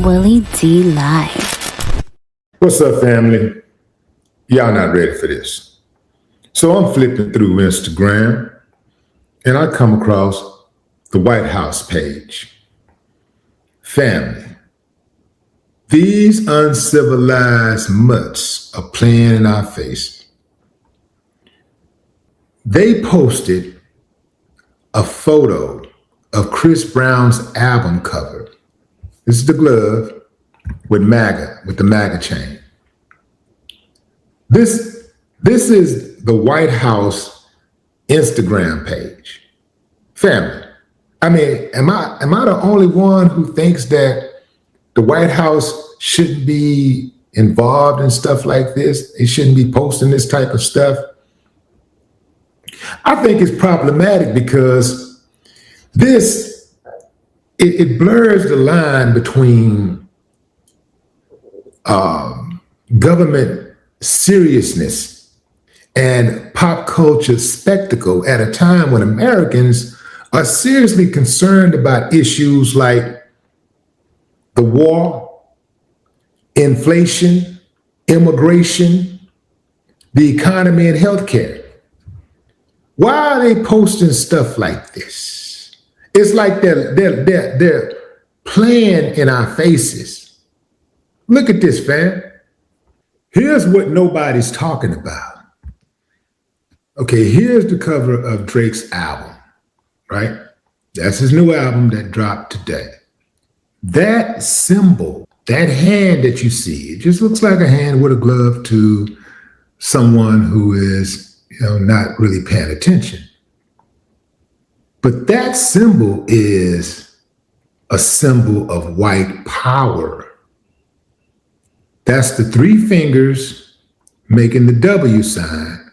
Willie D Live. What's up, family? Y'all not ready for this. So I'm flipping through Instagram and I come across the White House page. Family, these uncivilized mutts are playing in our face. They posted a photo of Chris Brown's album cover. This is the glove with MAGA, with the MAGA chain. This is the White House Instagram page. Family, I mean, am I the only one who thinks that the White House shouldn't be involved in stuff like this? They shouldn't be posting this type of stuff? I think it's problematic because it blurs the line between government seriousness and pop culture spectacle at a time when Americans are seriously concerned about issues like the war, inflation, immigration, the economy, and healthcare. Why are they posting stuff like this? It's like they're playing in our faces. Look at this, fam. Here's what nobody's talking about. Okay, here's the cover of Drake's album, right? That's his new album that dropped today. That symbol, that hand that you see, it just looks like a hand with a glove to someone who is, not really paying attention. But that symbol is a symbol of white power. That's the three fingers making the W sign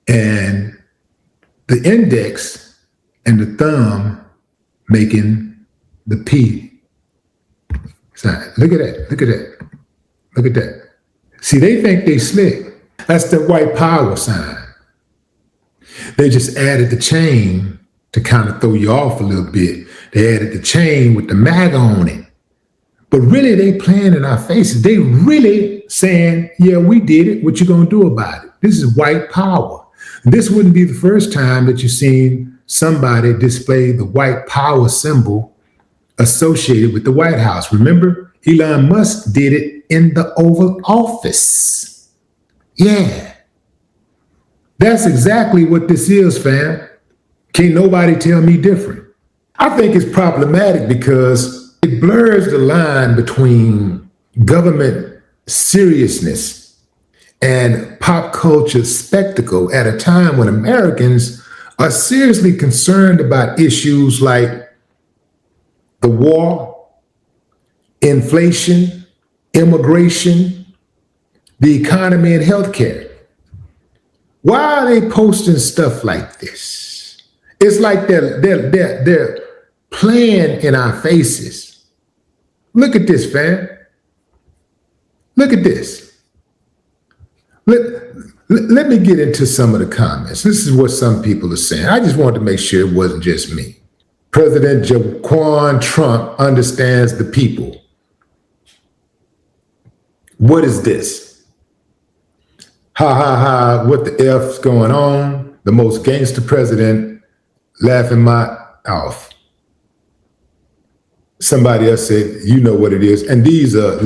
and the index and the thumb making the P sign. Look at that, look at that, look at that. See, they think they slick. That's the white power sign. They just added the chain to kind of throw you off a little bit. They added the chain with the MAGA on it. But really, they playing in our faces. They really saying, yeah, we did it. What you gonna do about it? This is white power. And this wouldn't be the first time that you've seen somebody display the white power symbol associated with the White House. Remember, Elon Musk did it in the Oval Office. Yeah. That's exactly what this is, fam. Can't nobody tell me different. I think it's problematic because it blurs the line between government seriousness and pop culture spectacle at a time when Americans are seriously concerned about issues like the war, inflation, immigration, the economy, and healthcare. Why are they posting stuff like this? It's like they're playing in our faces. Look at this, fam. Look at this. Let me get into some of the comments. This is what some people are saying. I just wanted to make sure it wasn't just me. President Jaquan Trump understands the people. What is this? Ha ha ha, what the F's going on? The most gangster president laughing my off. Somebody else said, you know what it is. And these are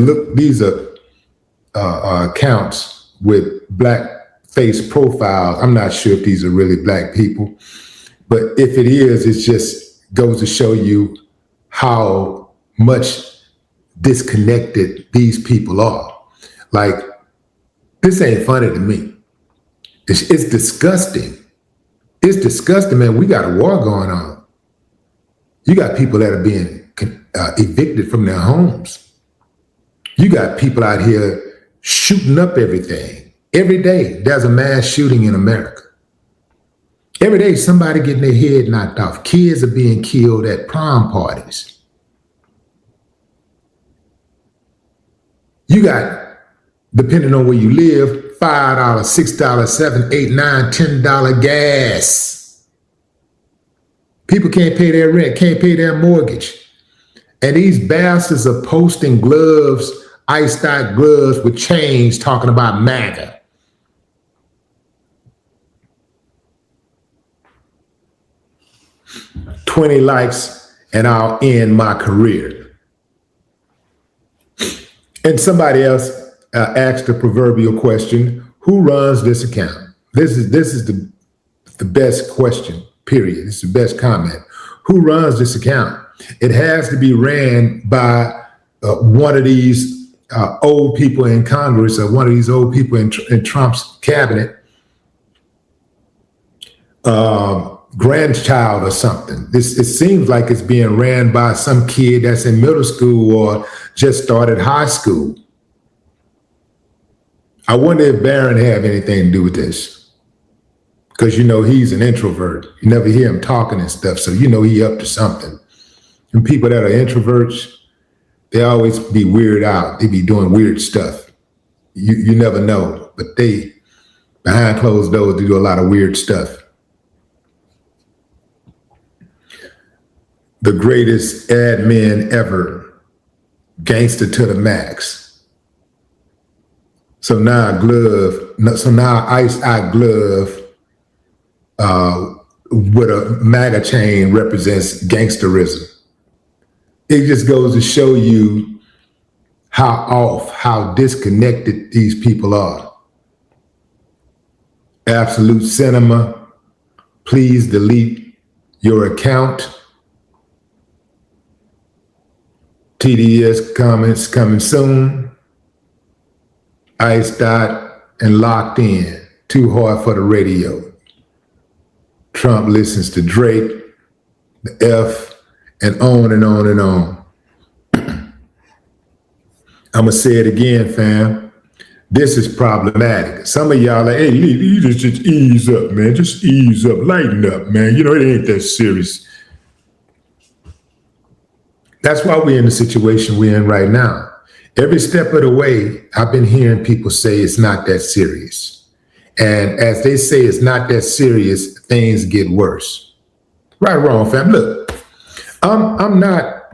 accounts with black face profiles. I'm not sure if these are really black people, but if it is, it just goes to show you how much disconnected these people are. Like, this ain't funny to me. It's disgusting. It's disgusting, man. We got a war going on. You got people that are being evicted from their homes. You got people out here shooting up everything. Every day, there's a mass shooting in America. Every day, somebody getting their head knocked off. Kids are being killed at prom parties. You got, depending on where you live, $5, $6, $7, $8, $9, $10 gas. People can't pay their rent, can't pay their mortgage. And these bastards are posting gloves, iced out gloves with chains talking about MAGA. "20 likes and I'll end my career." And somebody else asked the proverbial question, who runs this account? This is the best question, period. It's the best comment. Who runs this account? It has to be ran by one of these old people in Congress or one of these old people in Trump's cabinet, grandchild or something. It seems like it's being ran by some kid that's in middle school or just started high school. I wonder if Barron have anything to do with this, because he's an introvert. You never hear him talking and stuff, so he up to something. And people that are introverts, they always be weird out. They be doing weird stuff. You never know, but they behind closed doors they do a lot of weird stuff. The greatest admin ever, gangster to the max. So now Ice Out Glove with a MAGA chain represents gangsterism. It just goes to show you how disconnected these people are. Absolute Cinema, please delete your account. TDS comments coming soon. Iced out and locked in. Too hard for the radio. Trump listens to Drake, the F, and on and on and on. I'm going to say it again, fam. This is problematic. Some of y'all are, hey, you just ease up, man. Just ease up, lighten up, man. It ain't that serious. That's why we're in the situation we're in right now. Every step of the way, I've been hearing people say it's not that serious. And as they say it's not that serious, things get worse. Right or wrong, fam? Look, I'm not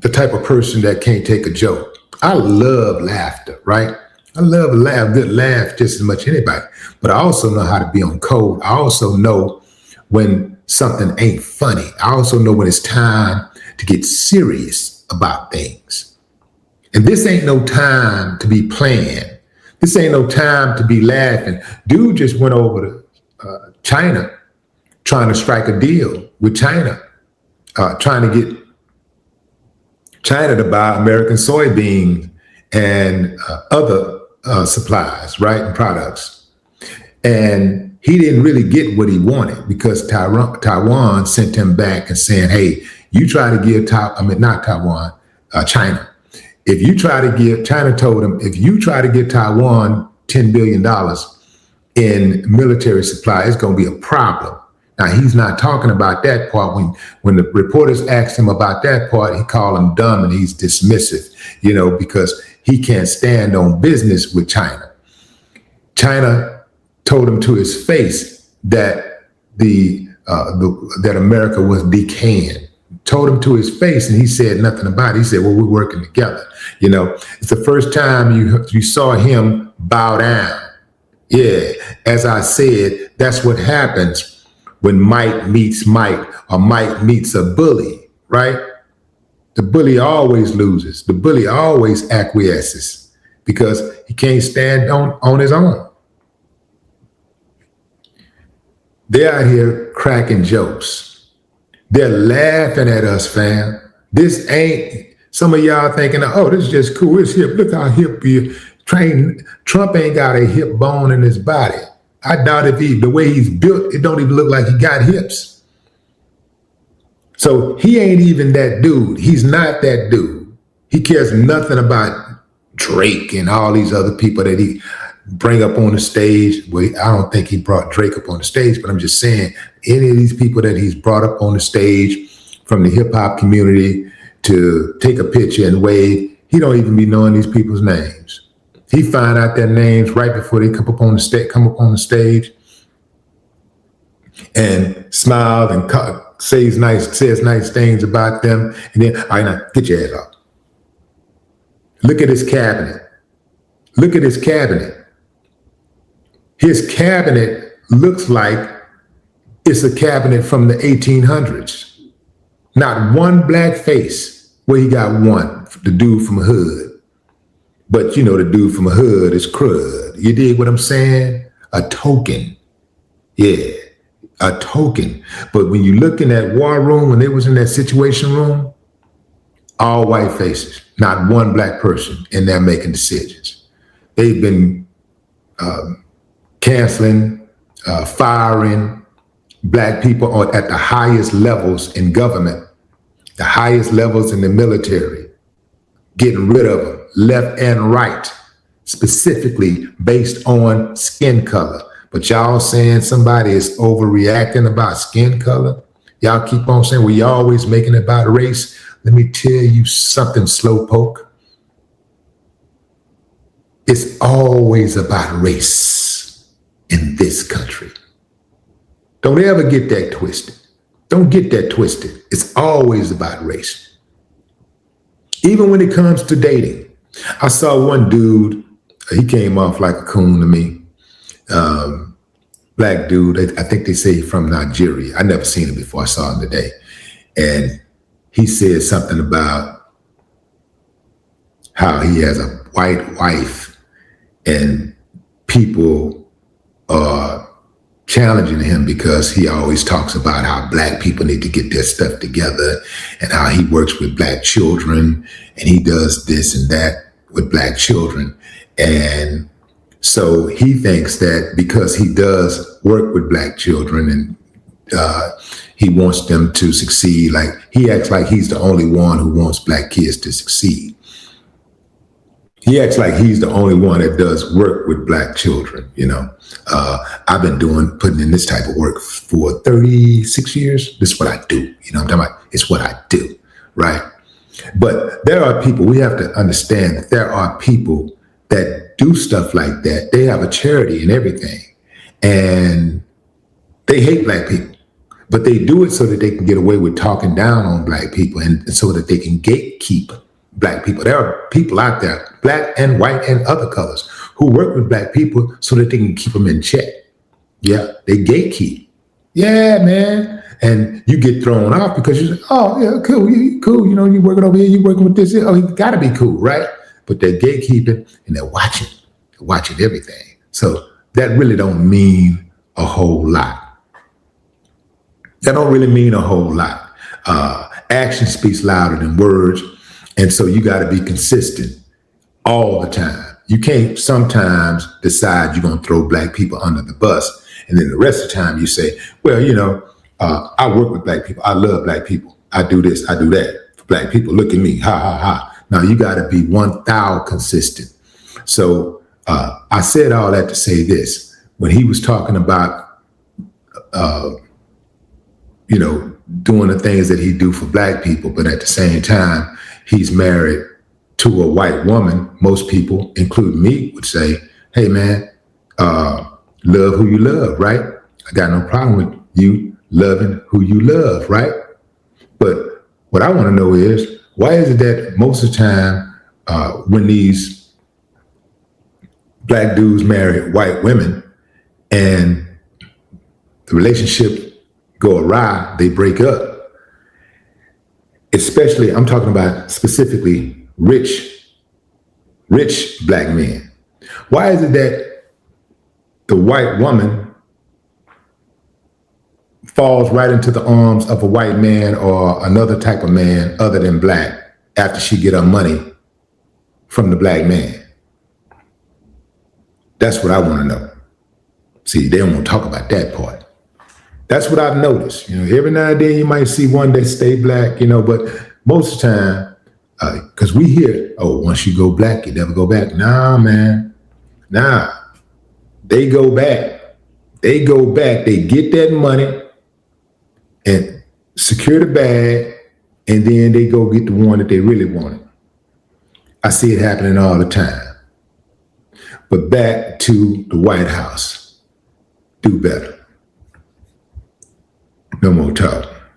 the type of person that can't take a joke. I love laughter, right? I love a good laugh just as much as anybody. But I also know how to be on code. I also know when something ain't funny. I also know when it's time to get serious about things. And this ain't no time to be playing. This ain't no time to be laughing. Dude just went over to China trying to strike a deal with China, trying to get China to buy American soybean and other supplies, right, and products. And he didn't really get what he wanted because Taiwan sent him back and saying, hey, you try to give China. If you try to give, China told him, if you try to give Taiwan $10 billion in military supply, it's going to be a problem. Now, he's not talking about that part. When the reporters asked him about that part, he called him dumb and he's dismissive, because he can't stand on business with China. China told him to his face that that America was decaying. Told him to his face, and he said nothing about it. He said, well, we're working together. It's the first time you saw him bow down. Yeah, as I said, that's what happens when might meets might, or might meets a bully, right? The bully always loses. The bully always acquiesces because he can't stand on his own. They're out here cracking jokes. They're laughing at us, fam. This ain't, some of y'all thinking, oh, this is just cool. It's hip. Look how hip he is. Trump ain't got a hip bone in his body. I doubt if the way he's built, it don't even look like he got hips. So he ain't even that dude. He's not that dude. He cares nothing about Drake and all these other people that he bring up on the stage. Well, I don't think he brought Drake up on the stage, but I'm just saying any of these people that he's brought up on the stage from the hip hop community to take a picture and wave, he don't even be knowing these people's names. He find out their names right before they come up on the stage and smiled and says nice things about them, and then, all right, now get your ass off. Look at his cabinet. Look at his cabinet. His cabinet looks like it's a cabinet from the 1800s. Not one black face. Well, he got one, the dude from Hood. But you know, the dude from Hood is crud. You dig what I'm saying? A token. Yeah, a token. But when you look in that war room, when they was in that situation room, all white faces, not one black person in there making decisions. They've been canceling, firing black people at the highest levels in government, the highest levels in the military, getting rid of them left and right, specifically based on skin color. But y'all saying somebody is overreacting about skin color? Y'all keep on saying, well, you're always making it about race. Let me tell you something, slowpoke. It's always about race in this country. Don't ever get that twisted. Don't get that twisted. It's always about race. Even when it comes to dating. I saw one dude, he came off like a coon to me. Black dude, I think they say he's from Nigeria. I never seen him before. I saw him today. And he said something about how he has a white wife and people are challenging him because he always talks about how black people need to get their stuff together and how he works with black children and he does this and that with black children. And so he thinks that because he does work with black children and he wants them to succeed, like he acts like he's the only one who wants black kids to succeed. He acts like he's the only one that does work with black children, you know. I've been putting in this type of work for 36 years. This is what I do, you know what I'm talking about? It's what I do, right? But there are people, we have to understand that there are people that do stuff like that. They have a charity and everything, and they hate black people, but they do it so that they can get away with talking down on black people and so that they can gatekeep black people. There are people out there, black and white and other colors, who work with black people so that they can keep them in check. Yeah, they gatekeep. Yeah, man. And you get thrown off because you say, oh, yeah, cool, cool. You know, you're working over here, you're working with this. Oh, you gotta be cool, right? But they're gatekeeping and they're watching everything. So that really don't mean a whole lot. That don't really mean a whole lot. Action speaks louder than words. And so you got to be consistent all the time. You can't sometimes decide you're going to throw black people under the bus. And then the rest of the time you say, well, you know, I work with black people. I love black people. I do this, I do that for black people. Look at me, ha, ha, ha. Now you got to be 1,000% consistent. So I said all that to say this. When he was talking about, you know, doing the things that he do for black people, but at the same time, he's married to a white woman. Most people, including me, would say, hey, man, love who you love, right? I got no problem with you loving who you love, right? But what I want to know is, why is it that most of the time when these black dudes marry white women and the relationship go awry, they break up? Especially, I'm talking about specifically rich black men. Why is it that the white woman falls right into the arms of a white man or another type of man other than black after she get her money from the black man? That's what I want to know. See, they don't want to talk about that part. That's what I've noticed. You know, every now and then you might see one that stay black, you know, but most of the time, because we hear, oh, once you go black, you never go back. Nah, man. Nah. They go back. They go back. They get that money and secure the bag, and then they go get the one that they really wanted. I see it happening all the time. But back to the White House. Do better.